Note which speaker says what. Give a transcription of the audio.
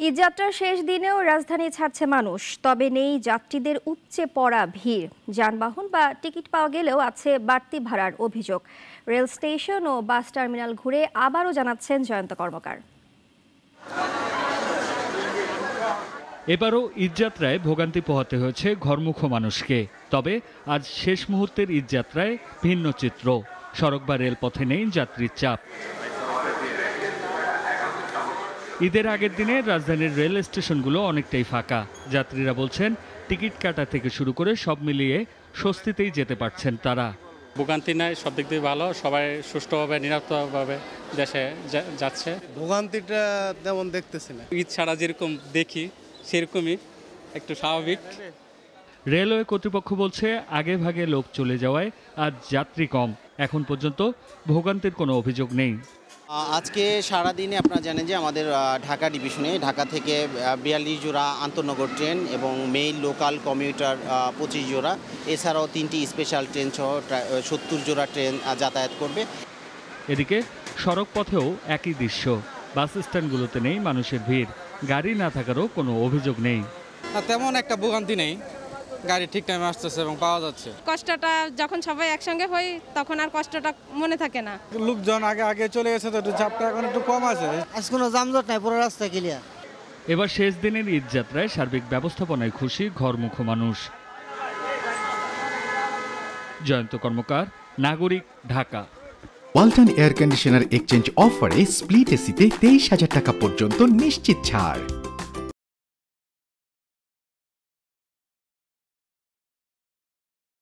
Speaker 1: ঈদযাত্রার শেষ দিনেও রাজধানী ছাড়ছে মানুষ, তবে নেই যাত্রীদের উপচে পড়া ভিড়। যানবাহন বা টিকিট পাওয়া গেলেও আছে বাড়তি ভাড়ার অভিযোগ। রেল স্টেশন ও বাস টার্মিনাল ঘুরে আবারও জানাচ্ছেন জয়ন্ত কর্মকার।
Speaker 2: এবারও ঈদযাত্রায় ভোগান্তি পোহাতে হয়েছে ঘরমুখ মানুষকে। তবে আজ শেষ মুহূর্তের ঈদযাত্রায় ভিন্ন চিত্র। সড়ক বা রেলপথে নেই যাত্রীর চাপ। ঈদের আগের দিনে রাজধানীর রেল স্টেশনগুলো অনেকটাই ফাঁকা। যাত্রীরা বলছেন টিকিট কাটা থেকে শুরু করে সব মিলিয়ে স্বস্তিতেই যেতে পারছেন তারা।
Speaker 3: ভোগান্তি নাই, সব দিক দিয়ে ভালো, সবাই সুষ্ঠুভাবে নিরাপদভাবে দেশে যাচ্ছে।
Speaker 4: ভোগান্তিটা তেমন দেখতেছি না।
Speaker 3: ঈদ ছাড়া যেরকম দেখি সেরকমই একটু স্বাভাবিক।
Speaker 2: রেলওয়ে কর্তৃপক্ষ বলছে আগে ভাগে লোক চলে যাওয়ায় আজ যাত্রী কম। এখন পর্যন্ত ভোগান্তির কোনো অভিযোগ নেই।
Speaker 5: আজকে সারাদিনে আপনারা জানেন যে আমাদের ঢাকা ডিভিশনে ঢাকা থেকে 42 জোড়া আন্তঃনগর ট্রেন এবং মেইল লোকাল কমিউটার 25 জোড়া, এছাড়াও 3টি স্পেশাল ট্রেন সহ 70 জোড়া ট্রেন যাতায়াত করবে।
Speaker 2: এদিকে সড়ক পথেও একই দৃশ্য। বাস স্ট্যান্ডগুলোতে নেই মানুষের ভিড়। গাড়ি না থাকারও কোনো অভিযোগ নেই।
Speaker 6: তেমন একটা ভোগান্তি নেই, গাড়ি ঠিক টাইমে আসতেছে এবং পাওয়া যাচ্ছে।
Speaker 7: কষ্টটা যখন সবাই একসঙ্গে হই তখন আর কষ্টটা মনে থাকে না।
Speaker 6: লোকজন আগে চলে গেছে, তো একটু চাপটা এখন একটু কম আছে।
Speaker 4: আজ কোনো যানজট নাই, পুরো রাস্তা ক্লিয়ার।
Speaker 2: এবার শেষ দিনের ঈদযাত্রায় সার্বিক ব্যবস্থাপনায় খুশি ঘরমুখ মানুষ। জয়ন্ত কর্মকার, নাগরিক, Dhaka.
Speaker 8: Walton air conditioner exchange অফারে স্প্লিট এসিতে 23,000 টাকা পর্যন্ত নিশ্চিত ছাড়।